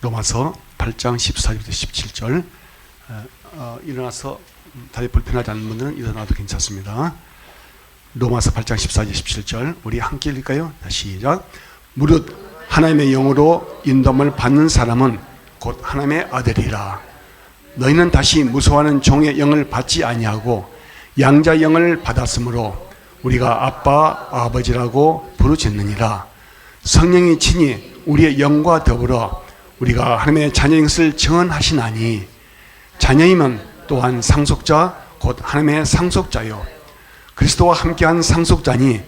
로마서 8장 14절부터 17절. 일어나서 다리 불편하지 않는 분들은 일어나도 괜찮습니다. 로마서 8장 14절 17절 우리 함께 읽을까요? 다시 시작. 무릇 하나님의 영으로 인도함을 받는 사람은 곧 하나님의 아들이라. 너희는 다시 무서워하는 종의 영을 받지 아니하고 양자 영을 받았으므로 우리가 아빠 아버지라고 부르짖느니라. 성령이 친히 우리의 영과 더불어 우리가 하나님의 자녀인 것을 증언하시나니 자녀이면 또한 상속자 곧 하나님의 상속자요 그리스도와 함께한 상속자니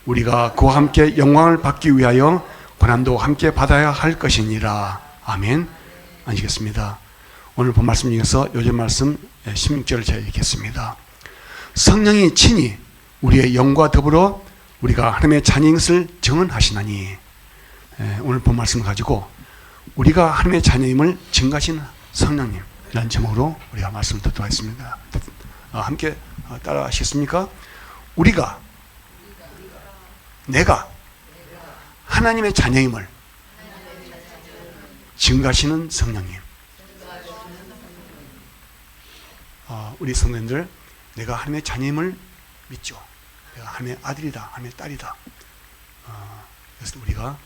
우리가 그와 함께 영광을 받기 위하여 고난도 함께 받아야 할 것이니라. 아멘. 앉으겠습니다. 오늘 본 말씀 중에서 요즘 말씀 16절을 제가 읽겠습니다. 성령이 친히 우리의 영과 더불어 우리가 하나님의 자녀인 것을 증언하시나니. 오늘 본 말씀을 가지고 우리가 하나님의 자녀임을 증거하시는 성령님이라는 제목으로 우리가 말씀을 듣도록 하겠습니다. 함께 따라 하시겠습니까? 우리가 내가 하나님의 자녀임을 증거하시는 성령님. 우리 성도님들, 내가 하나님의 자녀임을 믿죠. 내가 하나님의 아들이다, 하나님의 딸이다. 그래서 우리가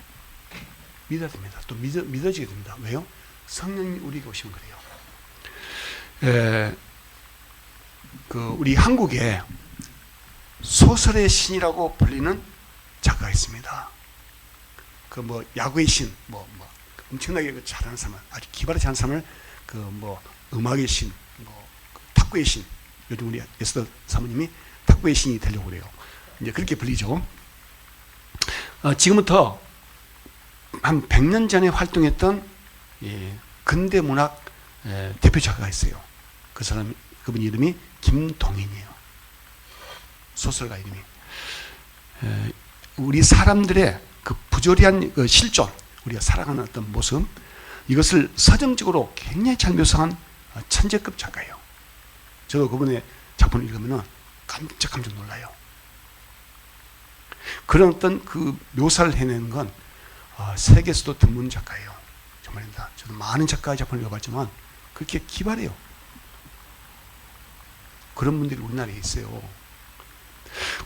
믿어야 됩니다. 또 믿어지게 됩니다. 왜요? 성령님이 우리에게 오시면 그래요. 우리 한국에 소설의 신이라고 불리는 작가가 있습니다. 야구의 신, 엄청나게 잘하는 사람, 아주 기발하게 하는 사람을 음악의 신, 탁구의 신. 요즘 우리 에스더 사모님이 탁구의 신이 되려고 그래요. 이제 그렇게 불리죠. 지금부터 한 100년 전에 활동했던 근대 문학 대표 작가가 있어요. 그분 이름이 김동인이에요. 소설가 이름이. 우리 사람들의 그 부조리한 그 실존, 우리가 살아가는 어떤 모습, 이것을 서정적으로 굉장히 잘 묘사한 천재급 작가예요. 저도 그분의 작품을 읽으면 깜짝 놀라요. 그런 어떤 그 묘사를 해내는 건 세계에서도 드문 작가예요. 정말입니다. 저도 많은 작가의 작품을 읽어봤지만 그렇게 기발해요. 그런 분들이 우리나라에 있어요.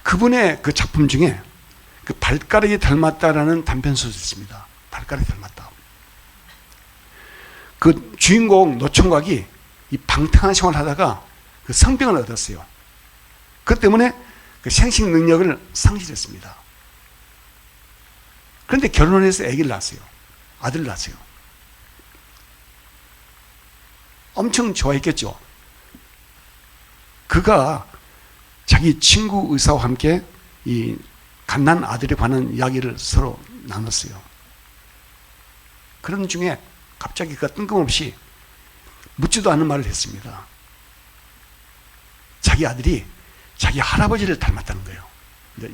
그분의 그 작품 중에 그 발가락이 닮았다라는 단편소설이 있습니다. 발가락이 닮았다. 그 주인공 노총각이 이 방탕한 생활을 하다가 그 성병을 얻었어요. 그 때문에 그 생식 능력을 상실했습니다. 그런데 결혼을 해서 아기를 낳았어요. 아들을 낳았어요. 엄청 좋아했겠죠. 그가 자기 친구 의사와 함께 이 갓난 아들에 관한 이야기를 서로 나눴어요. 그런 중에 갑자기 그가 뜬금없이 묻지도 않은 말을 했습니다. 자기 아들이 자기 할아버지를 닮았다는 거예요.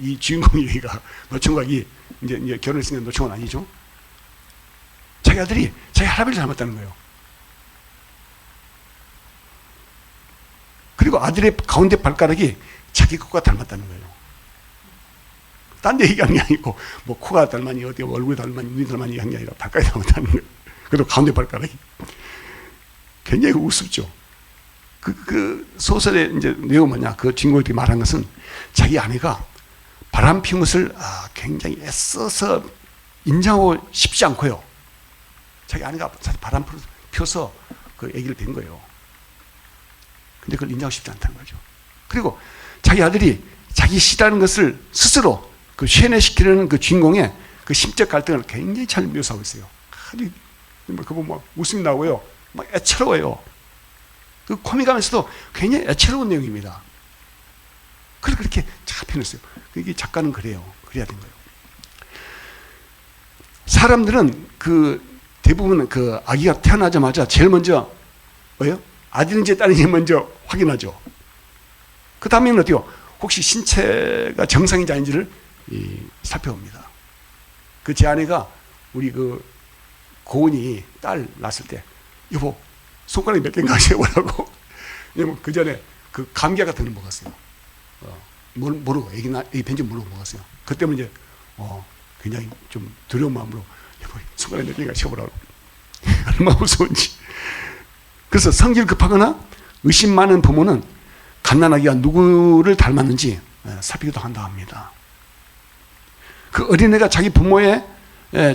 이 주인공 얘기가 노총각이 이제 결혼했으니까 노총은 아니죠. 자기 아들이 자기 할아버지를 닮았다는 거예요. 그리고 아들의 가운데 발가락이 자기 것과 닮았다는 거예요. 딴 데 얘기한 게 아니고 코가 닮았니 어디 얼굴이 닮았니 눈이 닮았니 한 게 아니라 발가락이 닮았다는 거예요. 그래도 가운데 발가락이 굉장히 우습죠. 그 소설의 이제 내용 뭐냐, 그 주인공이 말한 것은 자기 아내가 바람 피운 것을 굉장히 애써서 인정하고 싶지 않고요. 자기 아내가 바람 펴서 그 아기를 뵌 거예요. 근데 그걸 인정하고 싶지 않다는 거죠. 그리고 자기 아들이 자기 싫어하는 것을 스스로 그 쇠뇌시키려는 그 주인공의 그 심적 갈등을 굉장히 잘 묘사하고 있어요. 그거 웃음이 나고요. 애처로워요. 그 코믹하면서도 굉장히 애처로운 내용입니다. 그렇게 잘 표현했어요. 이게 작가는 그래요. 그래야 된 거예요. 사람들은 대부분 아기가 태어나자마자 제일 먼저 뭐예요? 아들인지 딸인지 먼저 확인하죠. 그 다음에는 어때요? 혹시 신체가 정상인지 아닌지를 살펴봅니다. 제 아내가 우리 고은이 딸 낳았을 때 여보 손가락이 몇 개인가 세보라고. 왜냐면 그 전에 감기가 드는 거 먹었어요. 모르고 애기 뵌지 모르고 먹었어요. 그 때문에 이제 굉장히 좀 두려운 마음으로 여보 손가락 몇 개인가 세보라고. 얼마나 무서운지. 그래서 성질 급하거나 의심 많은 부모는 갓난아기가 누구를 닮았는지 살피기도 한다 합니다. 그 어린애가 자기 부모의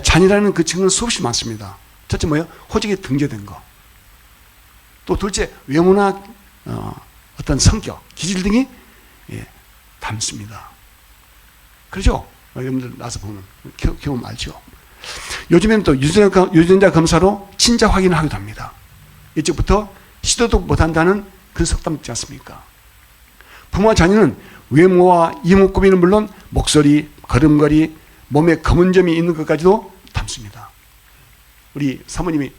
자녀라는 그 증거는 수없이 많습니다. 첫째 뭐예요? 호적에 등재된 거. 또 둘째 외모나 어떤 성격, 기질 등이 닮습니다. 그렇죠? 여러분들 나서 보면 경험 알죠? 요즘에는 또 유전자 검사로 친자 확인을 하기도 합니다. 이쪽부터 시도도 못한다는 그런 속담 있지 않습니까? 부모와 자녀는 외모와 이목구비는 물론 목소리, 걸음걸이, 몸에 검은 점이 있는 것까지도 닮습니다. 우리 사모님이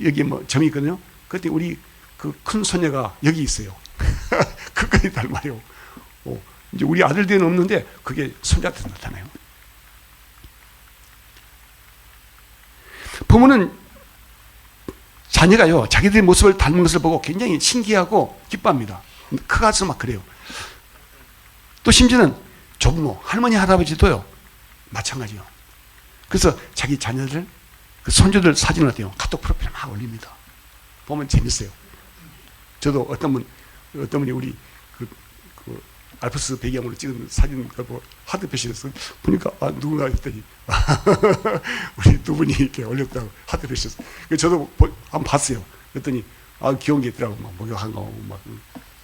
여기 뭐 점이 있거든요. 그때 우리 그 큰 손녀가 여기 있어요. 그까지 닮아요. 이제 우리 아들들은 없는데 그게 손자한테 나타나요. 부모는 자녀가요 자기들의 모습을 닮은 것을 보고 굉장히 신기하고 기뻐합니다. 커가서 막 그래요. 또 심지어는 조부모, 할머니, 할아버지도요 마찬가지요. 그래서 자기 자녀들, 그 손주들 사진을 어때요? 카톡 프로필에 막 올립니다. 보면 재밌어요. 저도 어떤 분이 우리 그 알프스 배경으로 찍은 사진 보고 하트 표시했어요. 보니까 누군가 했더니 우리 두 분이 이렇게 올렸다고 하트 표시했어요. 저도 한번 봤어요. 그랬더니 귀여운 게 있더라고. 막 목욕한 거, 막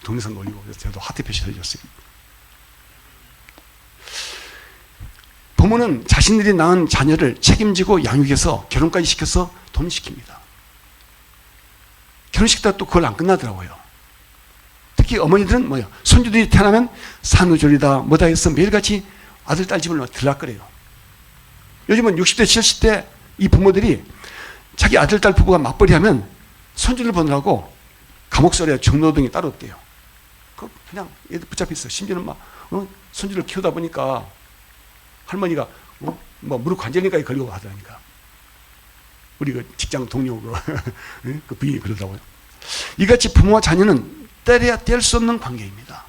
동영상 올리고 그래서 저도 하트 표시를 해줬어요. 부모는 자신들이 낳은 자녀를 책임지고 양육해서 결혼까지 시켜서 돈시킵니다. 결혼식 때 또 그걸 안 끝나더라고요. 특히 어머니들은 뭐예요? 손주들이 태어나면 산후조리다 뭐다 해서 매일같이 아들, 딸 집을 들락거려요. 요즘은 60대, 70대 이 부모들이 자기 아들, 딸 부부가 맞벌이 하면 손주를 보느라고 감옥살이와 중노동이 따로 없대요. 그냥 애들 붙잡혀 있어. 심지어는 막 손주를 키우다 보니까 할머니가 뭐 무릎 관절염까지 걸리고 하더라니까. 우리 그 직장 동료 그 부인이 그러더라고요. 이같이 부모와 자녀는 때려야 뗄 수 없는 관계입니다.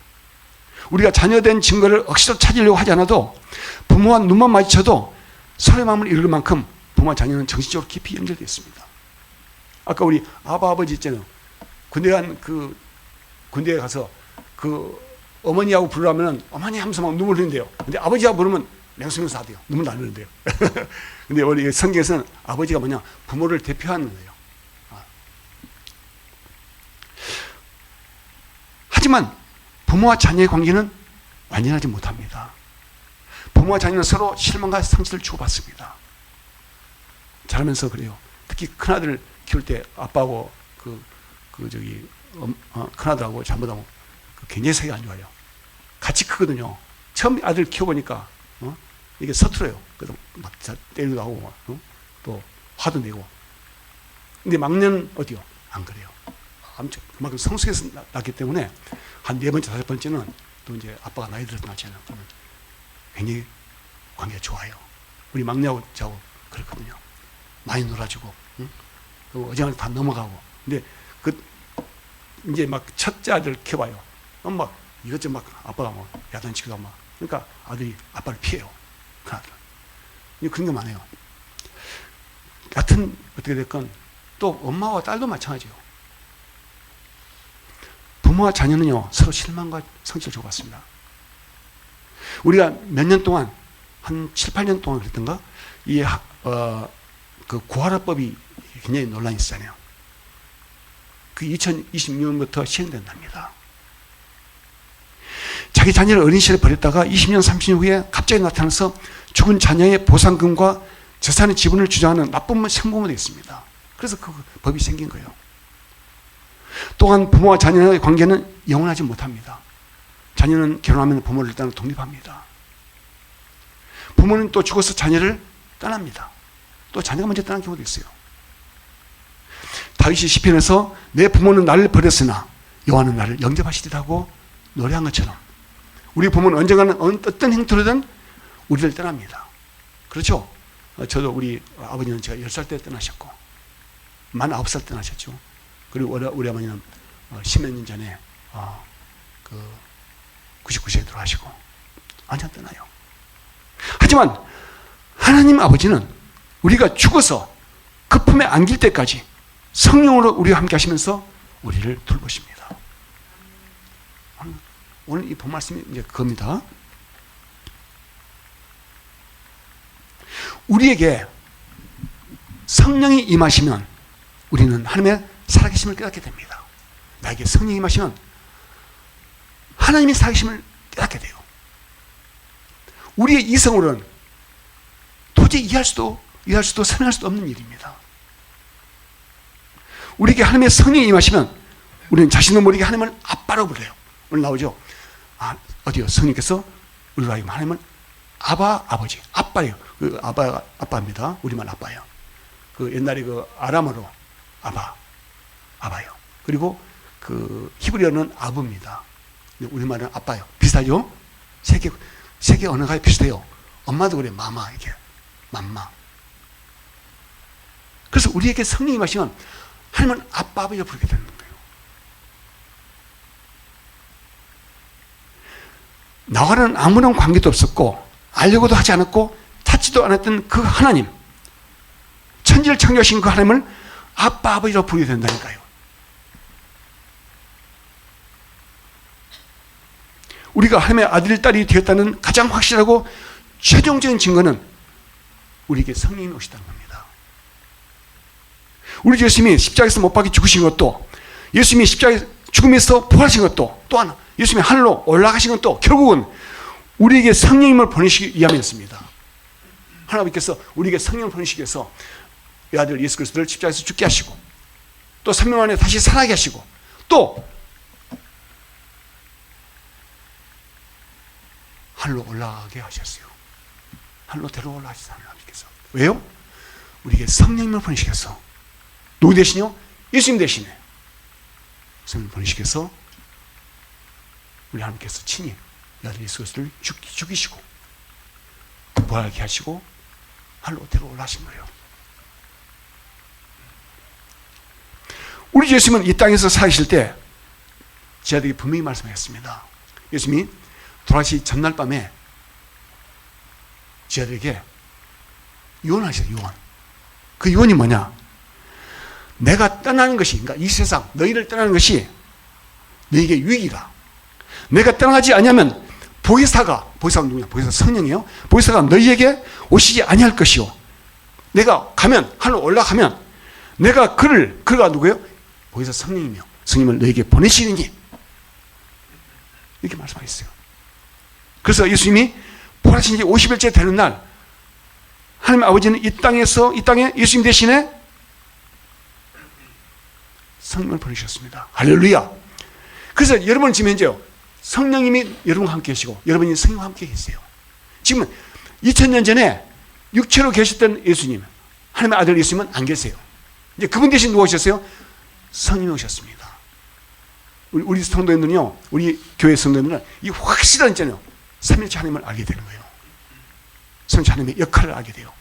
우리가 자녀된 증거를 억지로 찾으려고 하지 않아도 부모와 눈만 마주쳐도 서로의 마음을 읽을 만큼 부모와 자녀는 정신적으로 깊이 연결되어 있습니다. 아까 우리 아버지 있잖아요. 군대에 가서 그 어머니하고 부르려면 어머니 하면서 막 눈물 흘린대요. 근데 아버지하고 부르면 맹수면서 하대요. 눈물 안 흘린대요. 근데 우리 성경에서는 아버지가 뭐냐? 부모를 대표하는 거예요. 하지만 부모와 자녀의 관계는 완전하지 못합니다. 부모와 자녀는 서로 실망과 상처를 주고받습니다. 자라면서 그래요. 특히 큰아들 키울 때 아빠하고 큰아들하고 잘못하면 굉장히 사이가 안 좋아요. 같이 크거든요. 처음 아들 키워보니까 이게 서툴어요. 그래서 막 때리기도 하고 또 화도 내고. 근데 막내는 어디요? 안 그래요. 그만큼 성숙해서 낳기 때문에 한 4번째, 5번째는 또 이제 아빠가 나이 들어서 낳잖아요. 그러면 굉장히 관계가 좋아요. 우리 막내하고 저하고 그렇거든요. 많이 놀아주고, 어제한테 다 넘어가고. 근데 이제 막 첫째 아들 키워봐요. 막 이것저것 막 아빠가 뭐 야단치기도 하고 막. 그러니까 아들이 아빠를 피해요. 그 아들. 그런 게 많아요. 같은 어떻게 됐건 또 엄마와 딸도 마찬가지예요. 부모와 자녀는요 서로 실망과 상처를 주고받습니다. 우리가 몇 년 동안 한 7, 8년 동안 그랬던가 그 고아라법이 굉장히 논란이 있었잖아요. 그 2026년부터 시행된답니다. 자기 자녀를 어린 시절에 버렸다가 20년, 30년 후에 갑자기 나타나서 죽은 자녀의 보상금과 재산의 지분을 주장하는 나쁜 생부모도 있습니다. 그래서 그 법이 생긴 거예요. 또한 부모와 자녀의 관계는 영원하지 못합니다. 자녀는 결혼하면 부모를 일단 독립합니다. 부모는 또 죽어서 자녀를 떠납니다. 또 자녀가 먼저 떠난 경우도 있어요. 다윗이 시편에서 내 부모는 나를 버렸으나 여호와는 나를 영접하시리라고 노래한 것처럼 우리 부모는 언젠가는 어떤 행태로든 우리를 떠납니다. 그렇죠? 저도 우리 아버지는 제가 10살 때 떠나셨고 49살 떠나셨죠. 그리고 우리 어머니는 10몇 년 전에 99세에 돌아가시고 완전 떠나요. 하지만 하나님 아버지는 우리가 죽어서 그 품에 안길 때까지 성령으로 우리와 함께 하시면서 우리를 돌보십니다. 오늘 이 본 말씀이 이제 그겁니다. 우리에게 성령이 임하시면 우리는 하나님의 살아계심을 깨닫게 됩니다. 나에게 성령이 임하시면 하나님의 살아계심을 깨닫게 돼요. 우리의 이성으로는 도저히 이해할 수도 설명할 수도 없는 일입니다. 우리에게 하나님의 성령이 임하시면 우리는 자신도 모르게 하나님을 아빠라고 불러요. 오늘 나오죠. 어디요? 성령께서 우리가 하나님은 아버지, 아빠예요. 그 아빠입니다. 우리말 아빠예요. 그 옛날에 그 아람어로 아바요. 그리고 그 히브리어는 아부입니다. 우리말은 아빠요. 비슷하죠? 세계 언어가 비슷해요. 엄마도 그래, 마마, 이렇게. 맘마. 그래서 우리에게 성령이 임하시면 하나님은 아빠, 아버지를 부르게 되는 거예요. 나와는 아무런 관계도 없었고 알려고도 하지 않았고 찾지도 않았던 그 하나님, 천지를 창조하신 그 하나님을 아빠, 아버지로 부르게 된다니까요. 우리가 하나님의 아들, 딸이 되었다는 가장 확실하고 최종적인 증거는 우리에게 성령이 오시다는 겁니다. 우리 예수님이 십자가에서 못 박혀 죽으신 것도, 예수님이 십자가에 죽음에서 부활하신 것도, 또 하나 예수님이 하늘로 올라가신 것도 결국은 우리에게 성령님을 보내시기 위함이었습니다. 하나님께서 우리에게 성령을 보내시기 위해서 외아들 예수 그리스도를 십자가에서 죽게 하시고 또 3년 만에 다시 살아나게 하시고 또 하늘로 올라가게 하셨어요. 하늘로 데려올라 하시다 하나님께서. 왜요? 우리에게 성령님을 보내시기 위해서. 누구 대신요? 예수님 대신에 성령을 보내시기 위해서 우리 하나님께서 친히 외아들 예수 그리스도를 죽이시고 부활하게 하시고 하늘로 데려올라 하신 거예요. 우리 예수님은 이 땅에서 살으실 때 제자들에게 분명히 말씀하셨습니다. 예수님이 돌아가시 전날 밤에 제자들에게 유언하셨어요. 유언. 그 유언이 뭐냐? 내가 떠나는 것이, 그러니까 이 세상 너희를 떠나는 것이 너희에게 유익이라. 내가 떠나지 아니하면 보혜사가 누구냐? 보혜사 성령이요. 보혜사가 너희에게 오시지 아니할 것이요. 내가 가면 하늘로 올라가면 내가 그가 누구예요? 보혜사 성령이며 성령을 너희에게 보내시느니 이렇게 말씀하셨어요. 그래서 예수님이 부활하신 지 50일째 되는 날 하나님 아버지는 이 땅에 예수님 대신에 성령을 보내셨습니다. 할렐루야. 그래서 여러분 지금 현재요 성령님이 여러분과 함께 계시고 여러분이 성령과 함께 계세요. 지금 2000년 전에 육체로 계셨던 예수님, 하나님의 아들 예수님은 안 계세요. 이제 그분 대신 누가 오셨어요? 성령이 오셨습니다. 우리 성도님은요, 우리 교회 성도님은 이 확실한 있잖아요. 삼일체 하나님을 알게 되는 거예요. 삼일체 하나님의 역할을 알게 돼요.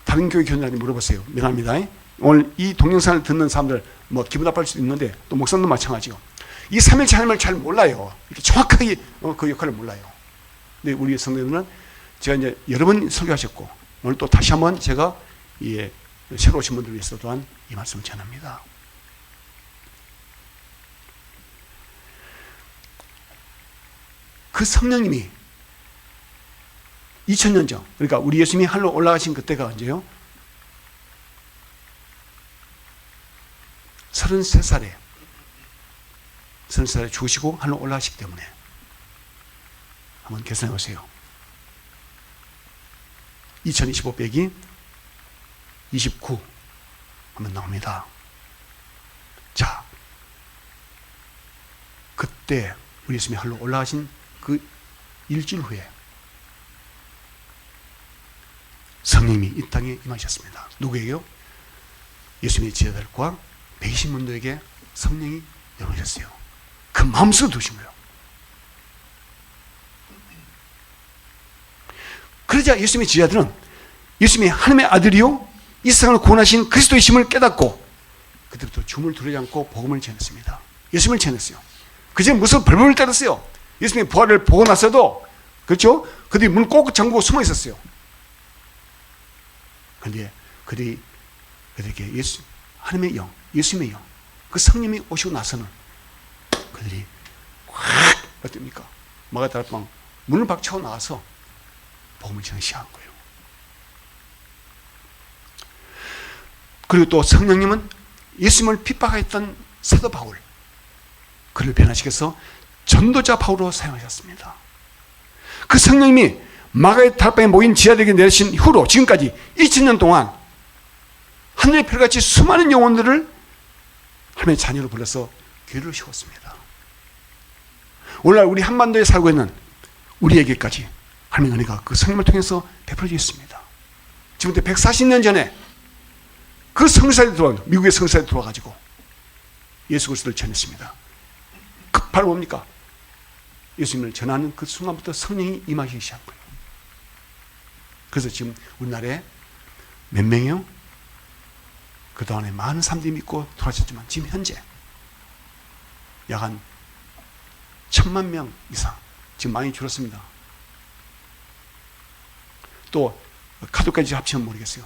다른 교회 교인들한테 물어보세요. 미안합니다. 오늘 이 동영상을 듣는 사람들 뭐 기분 나빠할 수도 있는데 또 목사님도 마찬가지요. 이 삼일체 하나님을 잘 몰라요. 이렇게 정확하게 그 역할을 몰라요. 근데 우리 성도님은 제가 이제 여러 번 설교하셨고 오늘 또 다시 한번 제가 새로 오신 분들을 위해서 또한 이 말씀을 전합니다. 그 성령님이 2000년 전, 그러니까 우리 예수님이 하늘로 올라가신 그때가 언제요? 33살에 죽으시고 하늘로 올라가시기 때문에 한번 계산해 보세요. 2025 빼기 29 하면 나옵니다. 자, 그때 우리 예수님이 하늘로 올라가신 그 일주일 후에 성령님이 이 땅에 임하셨습니다. 누구에게요? 예수님의 제자들과 120문도에게 성령이 열어오셨어요. 그 마음속에 두신 거예요. 그러자 예수님의 제자들은 예수님이 하나님의 아들이요 이 세상을 구원하신 그리스도이심을 깨닫고 그때부터 줌을 두르지 않고 복음을 전했습니다. 예수님을 전했어요. 그제 무슨 벌벌을 떨었어요. 예수님의 부활을 보고 나서도 그렇죠? 그들이 문 꼭 잠그고 숨어 있었어요. 그런데 그들에게 하나님의 영, 예수님의 영, 그 성령이 오시고 나서는 그들이 확 어떻습니까? 마가다락방 문을 박차고 나와서 복음을 전하기 시작한 거예요. 그리고 또 성령님은 예수님을 핍박했던 사도 바울, 그를 변화시켜서 전도자 바울로 사용하셨습니다. 그 성령님이 마가의 다락방에 모인 지하들에게 내리신 후로 지금까지 2000년 동안 하늘의 별같이 수많은 영혼들을 하나님의 자녀로 불러서 교회를 세웠습니다. 오늘날 우리 한반도에 살고 있는 우리에게까지 하나님의 은혜가 그 성령을 통해서 베풀어져 있습니다. 지금부터 140년 전에 그 성사에 들어와, 미국의 성사에 들어와가지고 예수 그리스도를 전했습니다. 바로 뭡니까? 예수님을 전하는 그 순간부터 성령이 임하기 시작한 거예요. 그래서 지금 우리나라에 몇 명이요? 그동안에 많은 사람들이 믿고 돌아가셨지만 지금 현재 약 한 1000만 명 이상, 지금 많이 줄었습니다. 또 가족까지 합치면 모르겠어요.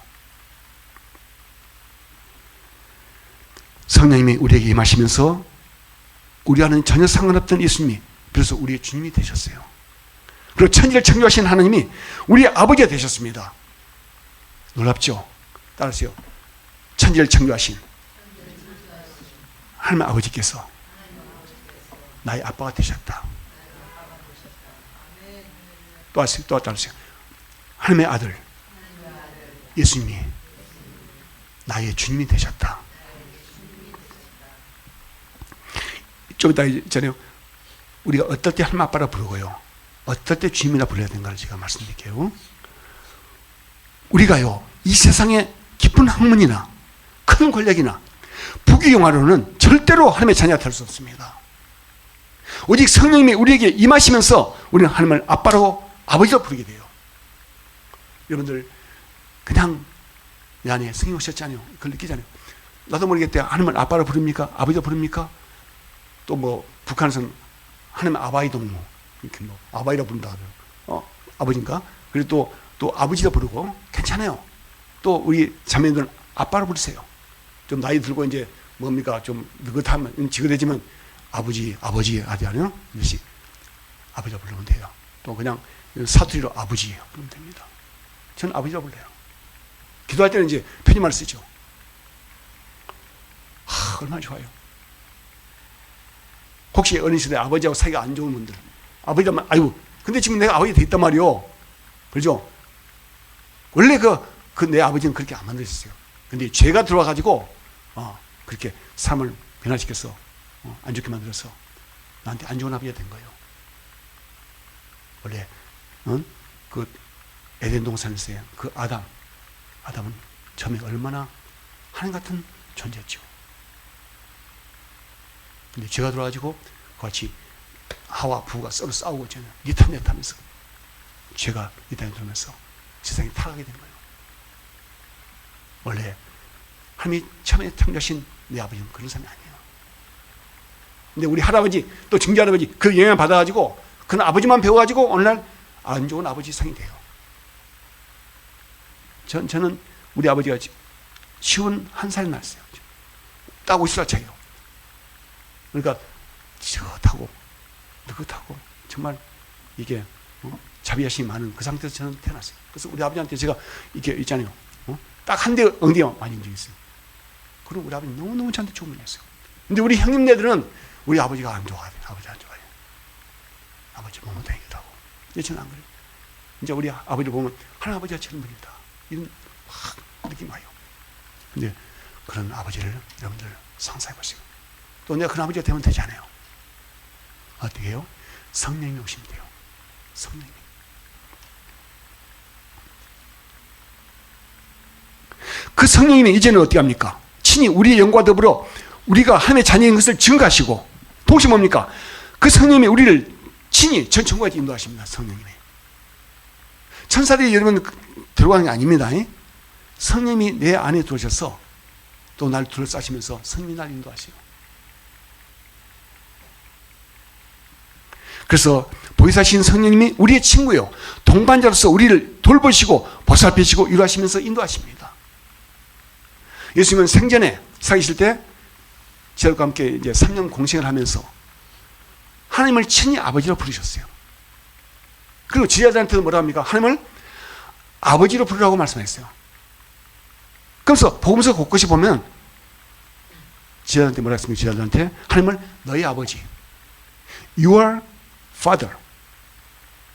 성령님이 우리에게 임하시면서 우리와는 전혀 상관없던 예수님이 그래서 우리의 주님이 되셨어요. 그리고 천지를 창조하신 하나님이 우리의 아버지가 되셨습니다. 놀랍죠? 따라하세요. 천지를 창조하신 하나님의 아버지께서 나의 아빠가 되셨다. 또 하세요. 또 따라하세요. 하나님의 아들 예수님이 나의 주님이 되셨다. 좀 이따 있잖아요. 우리가 어떨 때 하나님 아빠라 부르고요, 어떨 때 주님이라 불러야 되는가를 제가 말씀드릴게요. 우리가요, 이 세상의 깊은 학문이나 큰 권력이나 부귀영화로는 절대로 하나님의 자녀가 될 수 없습니다. 오직 성령님이 우리에게 임하시면서 우리는 하나님을 아빠라고, 아버지로 부르게 돼요. 여러분들 그냥 내 안에 성령 오셨잖아요. 그걸 느끼잖아요. 나도 모르겠대. 하나님을 아빠로 부릅니까? 아버지로 부릅니까? 또 뭐 북한에서는 하나님 아바이도 뭐 이렇게 뭐 아바이라 부른다 그래요. 아버지인가? 그리고 또 아버지라 부르고 괜찮아요. 또 우리 자매들은 아빠로 부르세요. 좀 나이 들고 이제 뭡니까 좀 느긋하면 지긋해지면 아버지 아들 아니요? 이것이 아버지라 부르면 돼요. 또 그냥 사투리로 아버지 부르면 됩니다. 저는 아버지라 불러요. 기도할 때는 이제 편의말을 쓰죠. 얼마나 좋아요. 혹시 어린 시절에 아버지하고 사이가 안 좋은 분들, 아버지가 아이고 근데 지금 내가 아버지 돼 있단 말이요. 그렇죠? 원래 그 내 아버지는 그렇게 안 만들었어요. 근데 죄가 들어와가지고 그렇게 삶을 변화시켜서 안 좋게 만들어서 나한테 안 좋은 아버지가 된 거예요. 원래 그 에덴 동산에서의 그 아담은 처음에 얼마나 하나님 같은 존재였죠. 근데 죄가 들어와가지고 같이 하와 부부가 서로 싸우고 있잖아요. 니 탓 내 탓하면서 죄가 이 땅에 들어오면서 세상이 타락하게 된 거예요. 원래 하나님이 처음에 창조하신 내 아버지는 그런 사람이 아니에요. 근데 우리 할아버지 또 증조 할아버지 그 영향을 받아가지고 그는 아버지만 배워가지고 오늘날 안 좋은 아버지 상이 돼요. 저는 우리 아버지가 51살에 났어요. 딱 50살 차이요. 그러니까 느긋하고 정말 이게 자비하심이 많은 그 상태에서 저는 태어났어요. 그래서 우리 아버지한테 제가 이렇게 있잖아요. 딱 한 대 엉덩이가 많이 인적이 있어요. 그리고 우리 아버지 너무너무 저한테 좋은 분이었어요. 근데 우리 형님네들은 우리 아버지가 안 좋아해요. 아버지 안 좋아해요. 아버지 못못다니기도 하고. 이제 저는 안 그래요. 이제 우리 아버지 보면 할아버지가 저런 분이다. 이런 확 느낌이 와요. 근데 그런 아버지를 여러분들 상상해 보세요. 또 내가 그런 아버지가 되면 되지 않아요. 어떻게 해요? 성령님이 오시면 돼요. 성령님. 그 성령님이 이제는 어떻게 합니까? 친히 우리의 영과 더불어 우리가 하나님의 자녀인 것을 증거하시고 동시에 뭡니까? 그 성령님이 우리를 친히 전 천국까지 인도하십니다. 성령님이. 천사들이 여러분 들어가는 게 아닙니다. 성령님이 내 안에 들어오셔서 또 날 둘러싸시면서 성령님이 날 인도하시고. 그래서 보혜사신 성령님이 우리의 친구요 동반자로서 우리를 돌보시고 보살피시고 위로하시면서 인도하십니다. 예수님은 사귀실 때 지하들과 함께 이제 3년 공생을 하면서 하나님을 친히 아버지로 부르셨어요. 그리고 지하들한테도 뭐라 합니까? 하나님을 아버지로 부르라고 말씀하셨어요. 그래서 복음서 곳곳이 보면 지하들한테 뭐라 했습니까? 지하들한테 하나님을 너희 아버지, your father,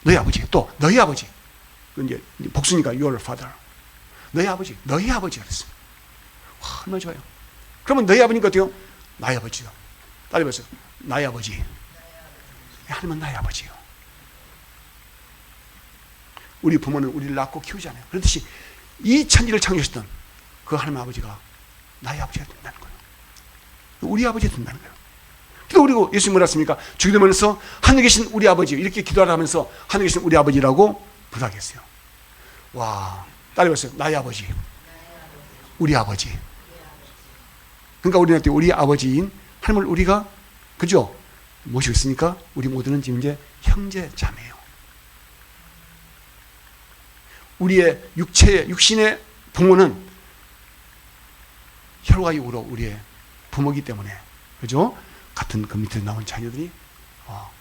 너희 아버지, 또 너희 아버지, 이제 복수니까 your father, 너희 아버지, 너희 아버지 그랬어요. 와, 얼마나 좋아요. 그러면 너희 아버니까 어때요? 나의 아버지요. 따라 해보세요. 나의 아버지. 하나님은 나의 아버지요. 우리 부모는 우리를 낳고 키우잖아요. 그렇듯이 이 천지를 창조하셨던 그 하나님 아버지가 나의 아버지가 된다는 거예요. 우리 아버지가 된다는 거예요. 그리고 예수님 뭐라 했습니까? 주기도문에서 하늘에 계신 우리 아버지 이렇게 기도하면서 하늘에 계신 우리 아버지라고 부탁했어요. 와, 따라해보세요. 나의 아버지, 우리 아버지. 그러니까 우리한테 우리 아버지인 하나님을 우리가 그죠? 모시고 있으니까 우리 모두는 지금 이제 형제 자매예요. 우리의 육신의 부모는 혈과 육으로 우리의 부모이기 때문에 그죠? 같은 그 밑에 나온 자녀들이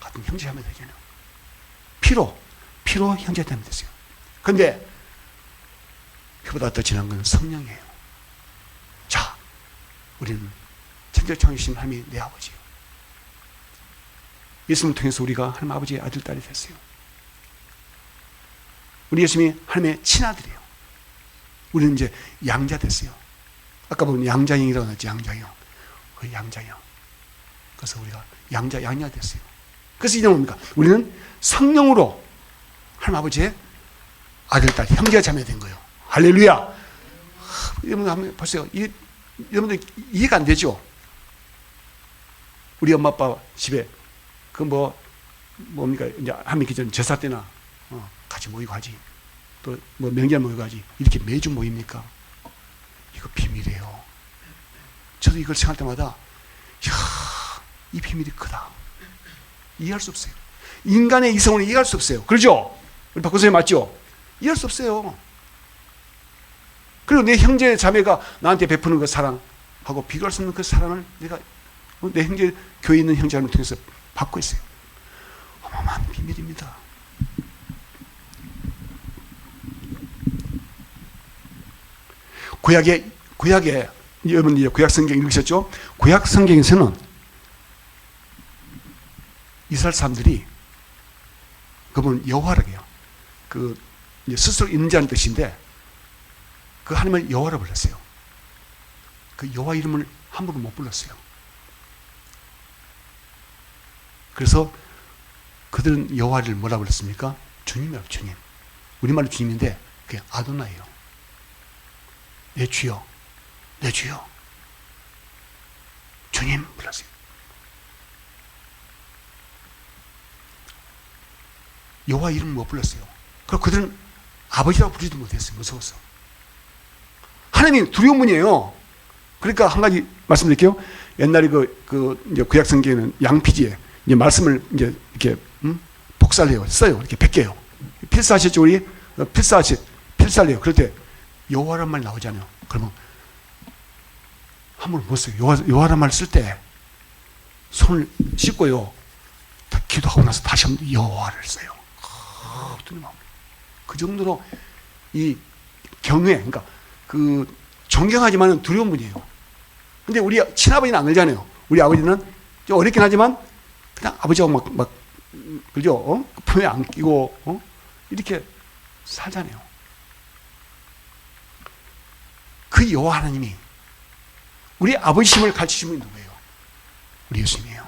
같은 형제 자매 되잖아요. 피로 형제 자매 됐어요. 그런데 그보다 더 진한 건 성령이에요. 자, 우리는 천지를 창조하신 하나님이 내 아버지예요. 예수님을 통해서 우리가 하나님 아버지의 아들, 딸이 됐어요. 우리 예수님이 하나님의 친아들이에요. 우리는 이제 양자 됐어요. 아까 보면 양자형이라고 했지, 양자형. 그 양자형. 그래서 우리가 양자 됐어요. 그래서 이제 뭡니까? 우리는 성령으로 하나님 아버지의 아들, 딸, 형제 자매 된 거예요. 할렐루야! 여러분 한번 보세요. 여러분들 이해가 안 되죠? 우리 엄마 아빠 집에 뭡니까? 이제 한명 기전 제사 때나 같이 모이고 하지. 또 뭐 명절 모이고 하지. 이렇게 매주 모입니까? 이거 비밀이에요. 저도 이걸 생각할 때마다 이 비밀이 크다. 이해할 수 없어요. 인간의 이성을 이해할 수 없어요. 그러죠? 우리 박 교수님 맞죠? 이해할 수 없어요. 그리고 내 형제 자매가 나한테 베푸는 그 사랑하고 비교할 수 없는 그 사랑을 내가 내 형제 교회에 있는 형제를 통해서 받고 있어요. 어마어마한 비밀입니다. 구약에 여러분 이제 구약 성경 읽으셨죠? 구약 성경에서는 이스라엘 사람들이 그분 여호와라고 해요. 그 스스로 있는 자는 뜻인데 그 하나님을 여호와라 불렀어요. 그 여호와 이름을 함부로 못 불렀어요. 그래서 그들은 여호와를 뭐라 불렀습니까? 주님이라고, 주님. 우리말로 주님인데 그게 아도나예요. 내 주여, 내 주여. 주님 불렀어요. 여호와 이름을 못 불렀어요. 그리고 그들은 아버지라고 부르지도 못했어요. 무서워서. 하나님이 두려운 분이에요. 그러니까 한 가지 말씀드릴게요. 옛날에 이제 구약 성경에는 양피지에 이제 말씀을 이제 이렇게 복살해요. 써요. 이렇게 베껴요. 필사하셨죠, 우리? 필살해요. 그럴 때 여호와란 말 나오잖아요. 그러면 함부로 못 써요. 여호와란 말 쓸 때 손을 씻고요. 다 기도하고 나서 다시 한번 여호와를 써요. 그 정도로 이 경외, 그러니까 그 존경하지만 두려운 분이에요. 근데 우리 친아버지는 안 그러잖아요. 우리 아버지는 좀 어렵긴 하지만 그냥 아버지하고 막 그죠? 품에 안기고 이렇게 살잖아요. 그 여호와 하나님이 우리 아버지심을 가르치신 분이 누구예요? 우리 예수님이에요.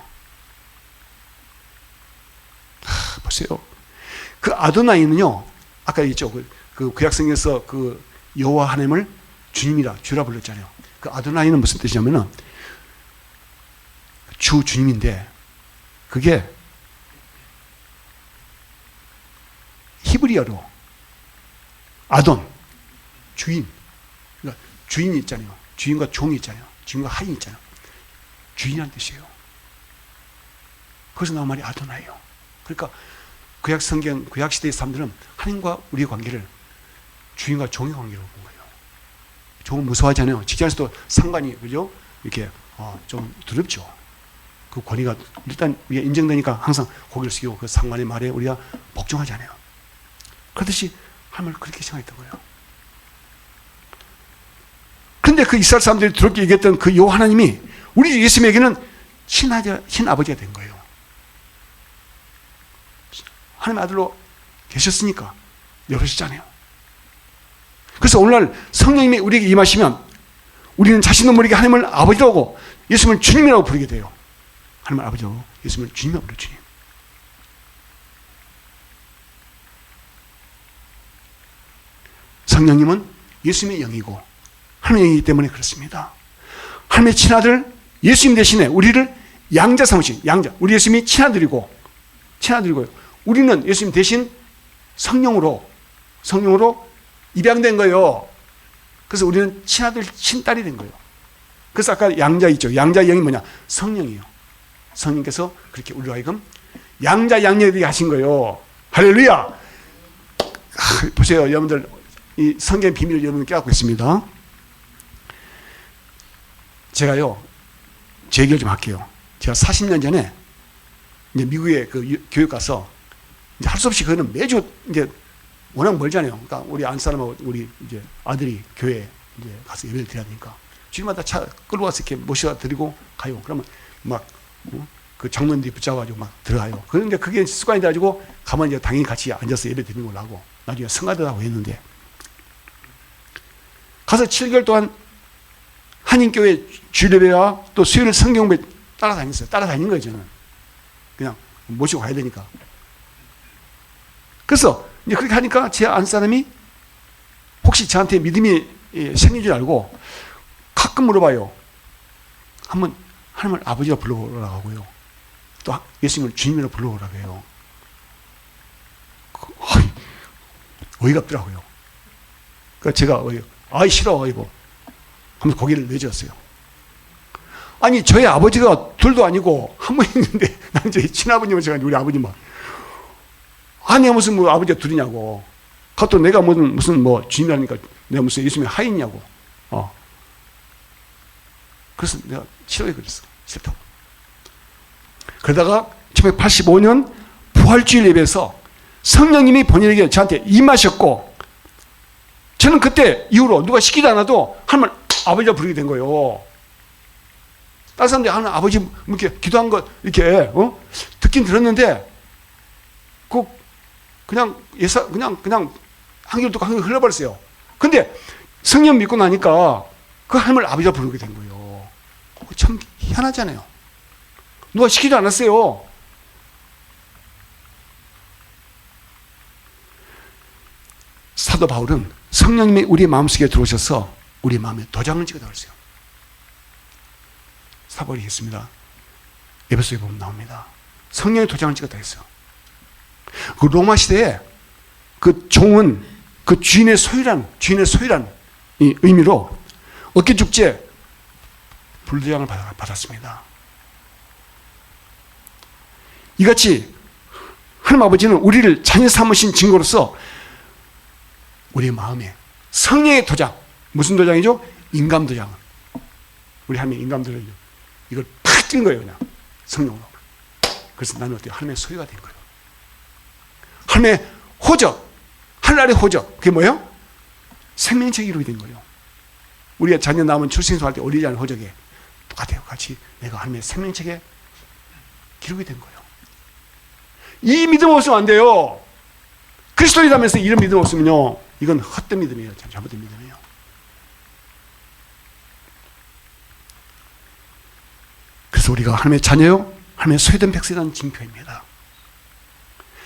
보세요. 그 아도나이는요, 아까 얘기했죠. 그 구약성경에서 그 여호와 하나님을 주님이라, 주라 불렀잖아요. 그 아도나이는 무슨 뜻이냐면은 주 주님인데 그게 히브리어로 아돈, 주인. 그러니까 주인이 있잖아요. 주인과 종이 있잖아요. 주인과 하인이 있잖아요. 주인이라는 뜻이에요. 거기서 나온 말이 아도나이예요. 그러니까 구약 성경, 구약 시대의 사람들은 하나님과 우리의 관계를 주인과 종의 관계로 본 거예요. 종은 무서워하잖아요. 직장에서도 상관이, 그죠? 이렇게 좀 두렵죠. 그 권위가 일단 우리가 인정되니까 항상 고개를 숙이고 그 상관의 말에 우리가 복종하잖아요. 그렇듯이 하나님을 그렇게 생각했던 거예요. 그런데 그 이스라엘 사람들이 두렵게 얘기했던 그 여호와 하나님이 우리 예수님에게는 친아버지가 된 거예요. 하나님의 아들로 계셨으니까 열으시잖아요. 그래서 오늘날 성령님이 우리에게 임하시면 우리는 자신도 모르게 하나님을 아버지라고 예수님을 주님이라고 부르게 돼요. 하나님을 아버지라고 예수님을 주님이라고 부르죠. 주님. 성령님은 예수님의 영이고 하나님의 영이기 때문에 그렇습니다. 하나님의 친아들 예수님 대신에 우리를 양자 삼으신 양자. 우리 예수님이 친아들이고요. 우리는 예수님 대신 성령으로 입양된 거예요. 그래서 우리는 친아들, 친딸이 된 거예요. 그래서 아까 양자 있죠. 양자의 영이 뭐냐? 성령이에요. 성령께서 그렇게 우리로 하여금 양자 양녀되게 하신 거예요. 할렐루야! 보세요. 여러분들, 이 성경의 비밀을 여러분 깨닫고 있습니다. 제가요, 제 얘기를 좀 할게요. 제가 40년 전에 이제 미국에 그 교육 가서 이제 할 수 없이 그거는 매주 이제 워낙 멀잖아요. 그러니까 우리 안 사람하고 우리 이제 아들이 교회에 이제 가서 예배를 드려야 되니까 주일마다 차 끌고 와서 이렇게 모셔다 드리고 가요. 그러면 막 그 장로님들이 붙잡아가지고 막 들어가요. 그런데 그게 습관이 돼가지고 가만 이제 당연히 같이 앉아서 예배 드리는 걸로 하고 나중에 성가대라고 했는데 가서 7개월 동안 한인교회 주일예배와 또 수요일 성경배 따라다녔어요. 따라다닌 거예요, 저는. 그냥 모시고 가야 되니까. 그래서 이제 그렇게 하니까 제 안 사람이 혹시 저한테 믿음이 생긴 줄 알고 가끔 물어봐요. 한번 하나님을 아버지라 불러보라고 하고요. 또 예수님을 주님이라 불러보라고 해요. 어이가 없더라고요. 그러니까 제가 아이 싫어 이거 하면서 고개를 내줬어요. 아니 저희 아버지가 둘도 아니고 한 분 있는데 난 저희 친아버님을 제가 우리 아버님만 아니 무슨 뭐 아버지가 둘이냐고. 그것도 내가 무슨 뭐 주님이라니까 내가 무슨 예수님의 하인이냐고. 그래서 내가 싫어해 그랬어. 싫다고. 그러다가 1985년 부활주일 예배에서 성령님이 본인에게 저한테 임하셨고 저는 그때 이후로 누가 시키지 않아도 하나님을 아버지라 부르게 된 거예요. 다른 사람들이 하나님 아버지 이렇게 기도한 거 이렇게 듣긴 들었는데 그냥 한결 듣고 한결 흘러버렸어요. 근데 성령 믿고 나니까 그 하나님을 아버지라 부르게 된 거예요. 참 희한하잖아요. 누가 시키지 않았어요. 사도 바울은 성령님이 우리 마음속에 들어오셔서 우리 마음에 도장을 찍어 달았어요. 사벌이 했습니다. 에베소에 보면 나옵니다. 성령의 도장을 찍었다 했어요. 그 로마 시대에 그 종은 그 주인의 소유란 이 의미로 어깨 축제 불도장을 받았습니다. 이같이 하나님 아버지는 우리를 자녀 삼으신 증거로서 우리 마음에 성령의 도장, 무슨 도장이죠? 인감 도장. 우리 하나님 인감 도장이죠. 이걸 팍 찍은 거예요, 그냥 성령으로. 그래서 나는 어때요? 하나님의 소유가 된 거예요. 하나님의 호적, 하늘나라의 호적. 그게 뭐예요? 생명책 이루게 된 거예요. 우리가 자녀 낳으면 출생소할 때 올리지 않은 호적에 똑같아요. 같이 내가 하나님의 생명책에 기록이 된 거예요. 이 믿음 없으면 안 돼요. 그리스도인이라면서 이런 믿음 없으면요, 이건 헛된 믿음이에요. 잘못된 믿음이에요. 그래서 우리가 하나님의 자녀요, 하나님의 소유된 백성이라는 징표입니다.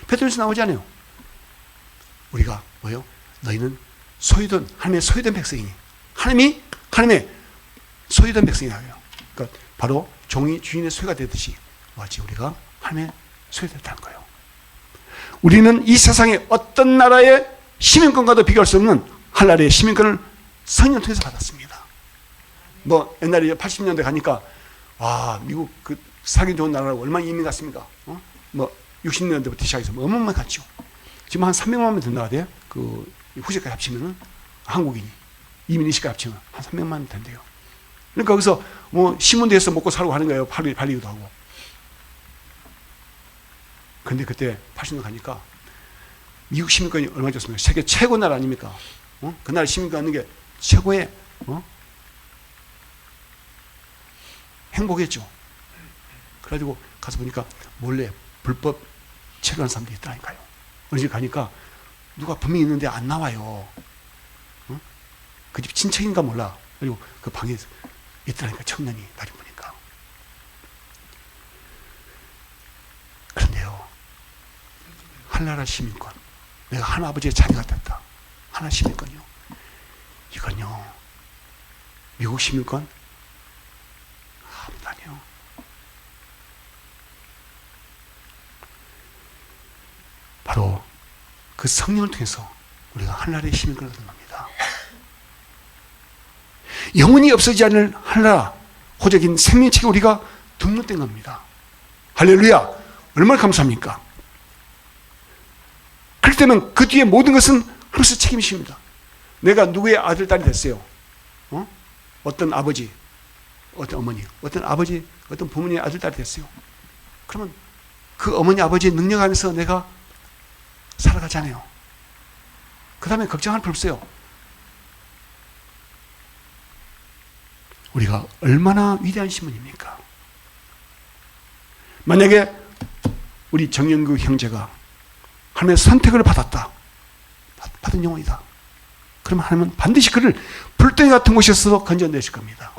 베드로에서 나오잖아요. 우리가 뭐요? 너희는 소유된, 하나님의 소유된 백성이니. 하나님의 소유된 백성이라고요. 그러니까 바로 종이 주인의 소유가 되듯이 마치 우리가 하나님의 소유됐다는 거예요. 우리는 이 세상의 어떤 나라의 시민권과도 비교할 수 없는 하나님의 시민권을 성령 통해서 받았습니다. 뭐 옛날에 80년대 가니까 와 미국 그 살기 좋은 나라라고 얼마나 이민 갔습니까? 뭐 60년대부터 시작해서 뭐 어마어마하게 갔죠. 지금 한 300만 명 된다고 돼요. 그 후세까지 합치면은 한국인이 이민 20까지 합치면 한 300만 명 된대요. 그러니까 거기서 뭐 신문대에서 먹고 살고 하는 거예요. 팔리기도 하고. 근데 그때 80년 가니까 미국 시민권이 얼마 줬습니까? 세계 최고 나라 아닙니까? 그 나라 시민권 얻는 게 최고의 행복했죠. 그래가지고 가서 보니까 몰래 불법 체류하는 사람들이 있다니까요. 어느 집 가니까 누가 분명히 있는데 안 나와요. 그 집 친척인가 몰라. 그리고 그 방에 있더라니까, 청년이 나를 보니까. 그런데요, 하나나라 시민권, 내가 하나아버지의 자녀가 됐다. 하나 시민권이요. 이건요, 미국 시민권 아무도 아니에요. 바로 그 성령을 통해서 우리가 하나나라의 시민권을 얻는 겁니다. 영원히 없어지지 않을 하나나라 호적인 생명책에 우리가 등록된 겁니다. 할렐루야! 얼마나 감사합니까? 그렇기 때문에 그 뒤에 모든 것은 하나님께서 책임이십니다. 내가 누구의 아들, 딸이 됐어요. 어떤 아버지, 어떤 어머니, 어떤 아버지, 어떤 부모님의 아들, 딸이 됐어요. 그러면 그 어머니, 아버지의 능력 안에서 내가 살아가잖아요. 그 다음에 걱정할 필요 없어요. 우리가 얼마나 위대한 신분입니까? 만약에 우리 정영규 형제가 하나님의 선택을 받았다. 받은 영혼이다. 그러면 하나님은 반드시 그를 불덩이 같은 곳에서도 건져내실 겁니다.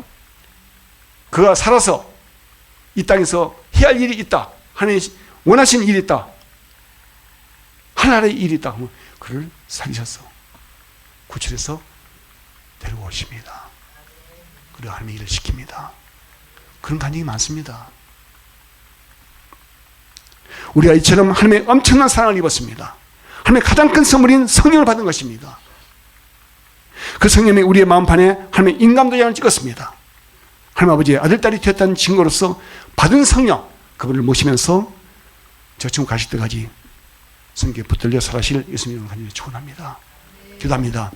그가 살아서 이 땅에서 해야 할 일이 있다. 하나님 원하신 일이 있다. 하나님의 일이 있다. 그를 살리셔서 구출해서 데리고 오십니다. 그리고 하나님의 일을 시킵니다. 그런 간증이 많습니다. 우리가 이처럼 하나님의 엄청난 사랑을 입었습니다. 하나님의 가장 큰 선물인 성령을 받은 것입니다. 그 성령이 우리의 마음판에 하나님의 인감도장을 찍었습니다. 하나님 아버지의 아들딸이 되었다는 증거로서 받은 성령, 그분을 모시면서 저 지금 가실 때까지 성경에 붙들려 살아실 예수님을 간절히 축원합니다. 기도합니다.